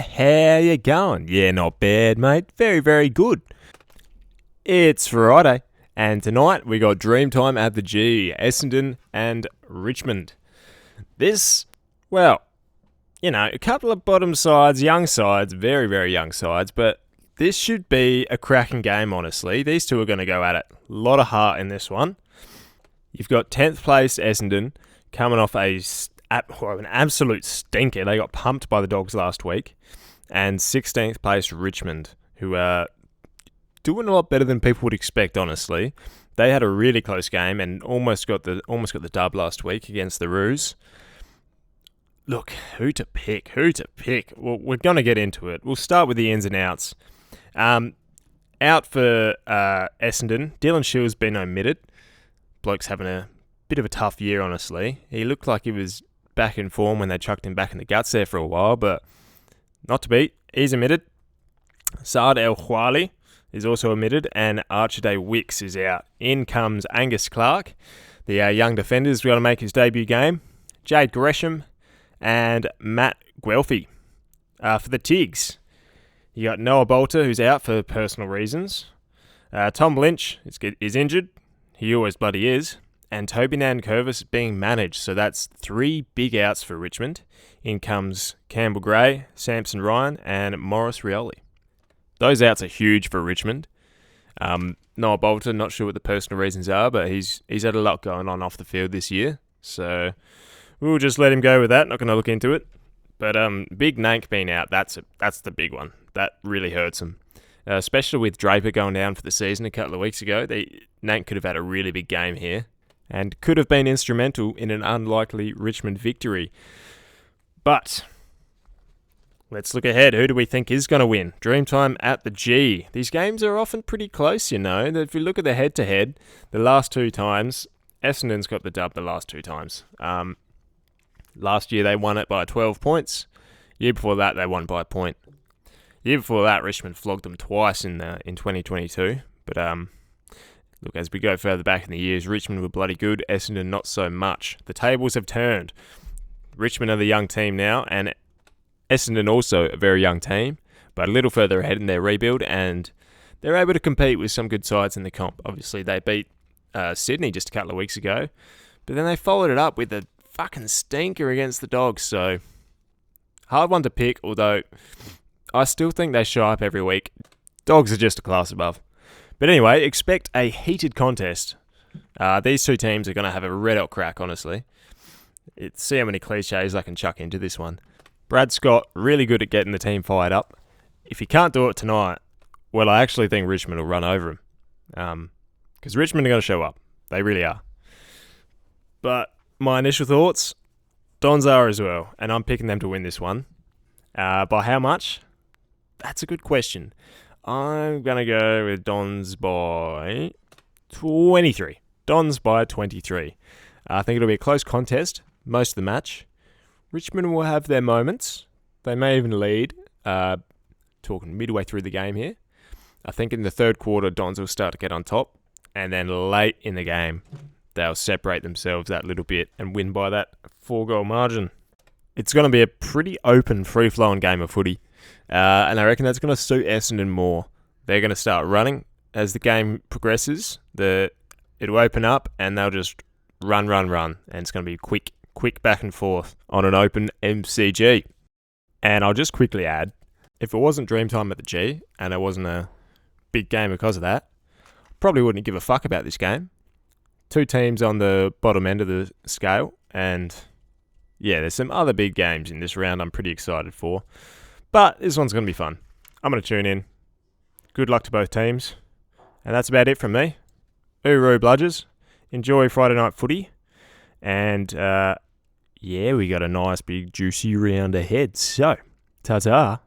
How you going? Yeah, not bad, mate. Very, very good. It's Friday, and tonight we got Dreamtime at the G, Essendon and Richmond. This, well, a couple of bottom sides, young sides, very, very young sides, but this should be a cracking game, honestly. These two are going to go at it. A lot of heart in this one. You've got 10th place Essendon coming off an absolute stinker. They got pumped by the Dogs last week. And 16th place Richmond, who are doing a lot better than people would expect, honestly. They had a really close game and almost got the dub last week against the Roos. Look, who to pick? Well, we're going to get into it. We'll start with the ins and outs. Out for Essendon, Dylan Shields been omitted. Bloke's having a bit of a tough year, honestly. He looked like he was back in form when they chucked him back in the guts there for a while, but not to beat. He's omitted. Saad El Khwali is also omitted, and Archie Wicks is out. In comes Angus Clark. The young defender's got to make his debut game. Jade Gresham and Matt Guelphy. For the Tigs, you got Noah Bolter, who's out for personal reasons. Tom Lynch is injured. He always bloody is. And Toby Nankervis being managed. So that's 3 big outs for Richmond. In comes Campbell Gray, Samson Ryan, and Morris Rioli. Those outs are huge for Richmond. Noah Bolter, not sure what the personal reasons are, but he's had a lot going on off the field this year. So we'll just let him go with that. Not going to look into it. But Big Nank being out, that's the big one. That really hurts him. Especially with Draper going down for the season a couple of weeks ago. Nank could have had a really big game here and could have been instrumental in an unlikely Richmond victory. But let's look ahead. Who do we think is going to win? Dreamtime at the G. These games are often pretty close, If you look at the head-to-head, the last 2 times, Essendon's got the dub the last 2 times. Last year they won it by 12 points. Year before that they won by a point. Year before that Richmond flogged them twice in 2022. But look, as we go further back in the years, Richmond were bloody good, Essendon not so much. The tables have turned. Richmond are the young team now, and Essendon also a very young team, but a little further ahead in their rebuild, and they're able to compete with some good sides in the comp. Obviously, they beat Sydney just a couple of weeks ago, but then they followed it up with a fucking stinker against the Dogs, so hard one to pick, although I still think they show up every week. Dogs are just a class above. But anyway, expect a heated contest. These 2 teams are going to have a red-hot crack, honestly. See how many cliches I can chuck into this one. Brad Scott, really good at getting the team fired up. If he can't do it tonight, well, I actually think Richmond will run over him. Because Richmond are going to show up. They really are. But my initial thoughts, Dons are as well. And I'm picking them to win this one. By how much? That's a good question. I'm going to go with Dons by 23. Dons by 23. I think it'll be a close contest, most of the match. Richmond will have their moments. They may even lead, talking midway through the game here. I think in the third quarter, Dons will start to get on top. And then late in the game, they'll separate themselves that little bit and win by that 4-goal margin. It's going to be a pretty open, free-flowing game of footy. And I reckon that's going to suit Essendon more. They're going to start running as the game progresses. It'll open up and they'll just run. And it's going to be quick back and forth on an open MCG. And I'll just quickly add, if it wasn't Dreamtime at the G and it wasn't a big game because of that, probably wouldn't give a fuck about this game. 2 teams on the bottom end of the scale. And yeah, there's some other big games in this round I'm pretty excited for. But this one's going to be fun. I'm going to tune in. Good luck to both teams. And that's about it from me. Uru bludgers. Enjoy Friday night footy. And we got a nice big juicy round ahead. So, ta-ta.